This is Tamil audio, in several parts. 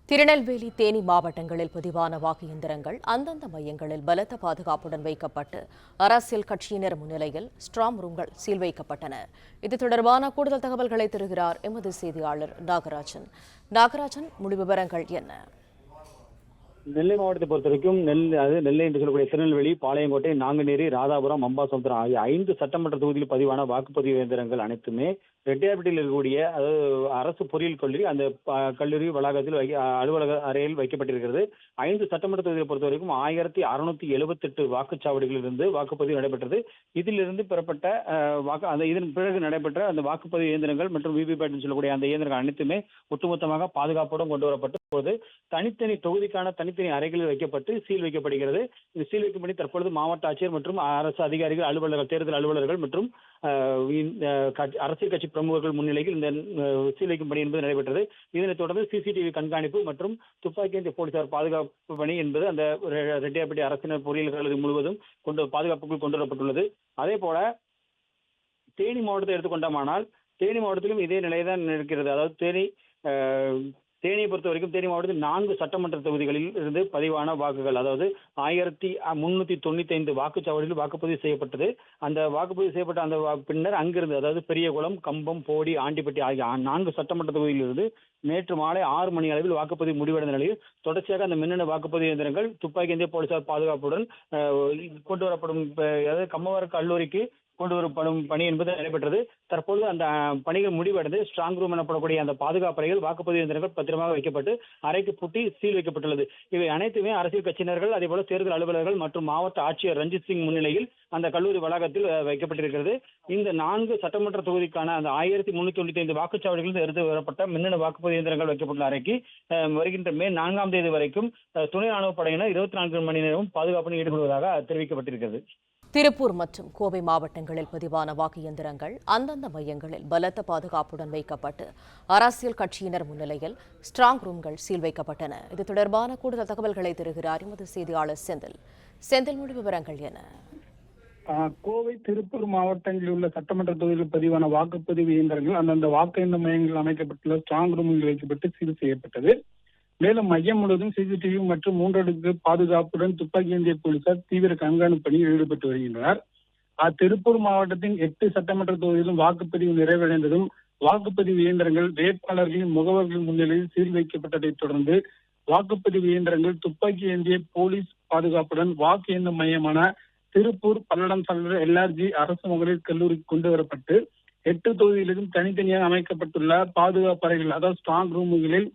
திருநெல்வேலி, தேனி மாவட்டங்களில் பதிவான வாக்கு இயந்திரங்கள் அந்தந்த மையங்களில் பலத்த பாதுகாப்புடன் வைக்கப்பட்டு அரசியல் கட்சியினர் முன்னிலையில் ஸ்ட்ராங் ரூம்கள் சீல் வைக்கப்பட்டன. இது தொடர்பான கூடுதல் தகவல்களை தருகிறார் எமது செய்தியாளர் நாகராஜன். முழு விவரங்கள் என்ன? நெல்லை மாவட்டத்தை பொறுத்த வரைக்கும் நெல்லை என்று சொல்லக்கூடிய திருநெல்வேலி, பாளையங்கோட்டை, நாங்குநேரி, ராதாபுரம், அம்பாசமுத்திரம் ஆகிய 5 சட்டமன்ற தொகுதியில் பதிவான வாக்குப்பதிவு இயந்திரங்கள் அனைத்துமே ரெட்டியார்பட்டியில் இருக்கக்கூடிய அரசு பொறியியல் கல்லூரி அந்த கல்லூரி வளாகத்தில் அலுவலக அறையில் வைக்கப்பட்டிருக்கிறது. 5 சட்டமன்ற தொகுதியை பொறுத்த வரைக்கும் 1678 வாக்குச்சாவடிகளில் இருந்து வாக்குப்பதிவு நடைபெற்றது. இதிலிருந்து பெறப்பட்ட இதன் பிறகு நடைபெற்ற அந்த வாக்குப்பதிவு இயந்திரங்கள் மற்றும் விவிபேட் சொல்லக்கூடிய அந்த இயந்திரங்கள் அனைத்துமே ஒட்டுமொத்தமாக பாதுகாப்புடன் கொண்டு வரப்பட்டு போது தனித்தனி தொகுதிக்கான தனித்தனி அறைகளில் வைக்கப்பட்டு சீல் வைக்கப்படுகிறது. இந்த சீல் வைக்கப்படி தற்பொழுது மாவட்ட ஆட்சியர் மற்றும் அரசு அதிகாரிகள், அலுவலர்கள், தேர்தல் அலுவலர்கள் மற்றும் அரசியல் கட்சி பிரமுகர்கள் முன்னிலையில் இந்த சீல் வைக்கும் பணி என்பது நடைபெற்றது. இதனைத் தொடர்ந்து சிசிடிவி கண்காணிப்பு மற்றும் துப்பாக்கி போலீசார் பாதுகாப்பு பணி என்பது அந்த ரெட்டியார்பட்டி அரசினர் பொறியியல் கல்லூரி முழுவதும் பாதுகாப்புக்குள் கொண்டு வரப்பட்டுள்ளது. அதே போல தேனி மாவட்டத்தை எடுத்துக்கொண்டோமானால் தேனி மாவட்டத்திலும் இதே நிலைதான் இருக்கிறது. அதாவது தேனியை பொறுத்த வரைக்கும் தேனி மாவட்டத்தில் 4 சட்டமன்ற தொகுதிகளில் இருந்து பதிவான வாக்குகள், அதாவது 1395 வாக்குச்சாவடியில் வாக்குப்பதிவு செய்யப்பட்டது. அந்த வாக்குப்பதிவு செய்யப்பட்ட அந்த பின்னர் அங்கிருந்து, அதாவது பெரியகுளம், கம்பம், போடி, ஆண்டிப்பட்டி ஆகிய 4 சட்டமன்ற தொகுதியிலிருந்து நேற்று மாலை 6 மணி அளவில் வாக்குப்பதிவு முடிவடைந்த நிலையில் தொடர்ச்சியாக அந்த மின்னணு வாக்குப்பதிவு இயந்திரங்கள் துப்பாக்கி போலீசார் பாதுகாப்புடன் கொண்டு வரப்படும், அதாவது கம்மவார கல்லூரிக்கு கொண்டு வரப்படும் பணி என்பது நடைபெற்றது. தற்போது அந்த பணிகள் முடிவடைந்து ஸ்ட்ராங் ரூம் எனப்படக்கூடிய அந்த பாதுகாப்பு அறைகள் வாக்குப்பதிவு இயந்திரங்கள் பத்திரமாக வைக்கப்பட்டு அறைக்கு பூட்டி சீல் வைக்கப்பட்டுள்ளது. இவை அனைத்துமே அரசியல் கட்சியினர்கள், அதேபோல தேர்தல் அலுவலர்கள் மற்றும் மாவட்ட ஆட்சியர் ரஞ்சித் சிங் முன்னிலையில் அந்த கல்லூரி வளாகத்தில் வைக்கப்பட்டிருக்கிறது. இந்த 4 சட்டமன்ற தொகுதிக்கான அந்த 1395 வாக்குச்சாவடிகளில் எடுத்து வரப்பட்ட மின்னணு வாக்குப்பதிவு இயந்திரங்கள் வைக்கப்பட்டுள்ள அறைக்கு வருகின்ற மே 4ஆம் தேதி வரைக்கும் துணை ராணுவ படையினர் 24 மணி நேரமும் பாதுகாப்பில் ஈடுபடுவதாக தெரிவிக்கப்பட்டிருக்கிறது. திருப்பூர் மற்றும் கோவை மாவட்டங்களில் பதிவான வாக்கு இயந்திரங்கள் அந்தந்த மையங்களில் பலத்த பாதுகாப்புடன் வைக்கப்பட்டு அரசியல் கட்சியினர் முன்னிலையில் ஸ்ட்ராங் ரூம்கள் சீல் வைக்கப்பட்டன. இது தொடர்பான கூடுதல் தகவல்களை தருகிறார் எமது செய்தியாளர் செந்தில். முழு விவரங்கள் என்ன? கோவை, திருப்பூர் மாவட்டங்களில் உள்ள சட்டமன்ற தொகுதியில் பதிவான வாக்குப்பதிவு இயந்திரங்கள் அந்தந்த வாக்கு எண்ண மையங்களில் அமைக்கப்பட்டுள்ள ஸ்ட்ராங் ரூம்களில் வைக்கப்பட்டு சீல் செய்யப்பட்டது. மேலும் மையம் முழுவதும் சிசிடிவி மற்றும் 3 அடுக்கு பாதுகாப்புடன் துப்பாக்கி ஏந்திய போலீசார் தீவிர கண்காணிப்பு பணியில் ஈடுபட்டு வருகின்றனர். திருப்பூர் மாவட்டத்தின் 8 சட்டமன்ற தொகுதியிலும் வாக்குப்பதிவு நிறைவடைந்ததும் வாக்குப்பதிவு இயந்திரங்கள் வேட்பாளர்களின் முகவர்கள் முன்னிலையில் சீல் வைக்கப்பட்டதைத் தொடர்ந்து வாக்குப்பதிவு இயந்திரங்கள் துப்பாக்கி ஏந்திய போலீஸ் பாதுகாப்புடன் வாக்கு எண்ணும் மையமான திருப்பூர் பல்லடம் சாலை LRG அரசு மகளிர் கல்லூரிக்கு கொண்டு வரப்பட்டு 8 தொகுதிகளிலும் தனித்தனியாக அமைக்கப்பட்டுள்ள பாதுகாப்பு அறைகள், அதாவது ஸ்ட்ராங் ரூம்களில்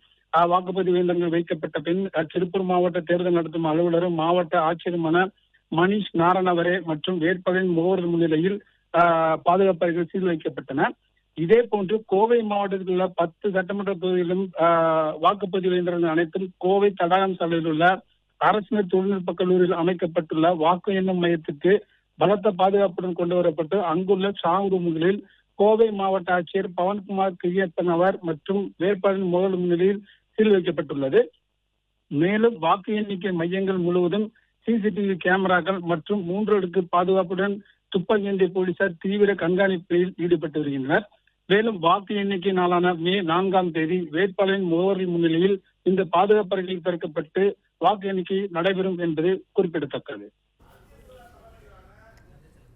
வாக்குப்பதிவு இயந்திரங்கள் வைக்கப்பட்ட பின் திருப்பூர் மாவட்ட தேர்தல் நடத்தும் அலுவலரும் மாவட்ட ஆட்சியருமான மணிஷ் நாரணவரே மற்றும் வேட்பாளரின் முகவர்கள் முன்னிலையில் பாதுகாப்பு அறைகள் சீல் வைக்கப்பட்டன. இதே போன்று கோவை மாவட்டத்தில் உள்ள 10 சட்டமன்ற தொகுதியிலும் வாக்குப்பதிவு இயந்திரங்கள் அனைத்தும் கோவை தடாகம் சாலையில் உள்ள அரசினர் தொழில்நுட்ப கல்லூரியில் அமைக்கப்பட்டுள்ள வாக்கு எண்ணும் மையத்துக்கு பலத்த பாதுகாப்புடன் கொண்டு வரப்பட்டு அங்குள்ள ஸ்ட்ராங் ரூம்களில் கோவை மாவட்ட ஆட்சியர் பவன்குமார் கிரியப்பனவர் மற்றும் வேட்பாளரின் முகவர்கள் முன்னிலையில் சீல் வைக்கப்பட்டுள்ளது. மேலும் வாக்கு எண்ணிக்கை மையங்கள் முழுவதும் சிசிடிவி கேமராக்கள் மற்றும் 3 அடுக்கு பாதுகாப்புடன் துப்பாக்கி ஏந்திய போலீசார் தீவிர கண்காணிப்பில் ஈடுபட்டு வருகின்றனர். மேலும் வாக்கு எண்ணிக்கை நாளான மே 4ஆம் தேதி வேட்பாளரின் முகவர்கள் முன்னிலையில் இந்த பாதுகாப்பு அறைகளில் திறக்கப்பட்டு வாக்கு எண்ணிக்கை நடைபெறும் என்பது குறிப்பிடத்தக்கது.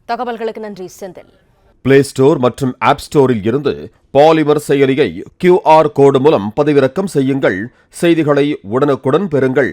தகவல்களுக்கு நன்றி செந்தில். பிளே ஸ்டோர் மற்றும் ஆப் ஸ்டோரில் இருந்து பாலிமர் செயலியை QR கோடு மூலம் பதிவிறக்கம் செய்யுங்கள். செய்திகளை உடனுக்குடன் பெறுங்கள்.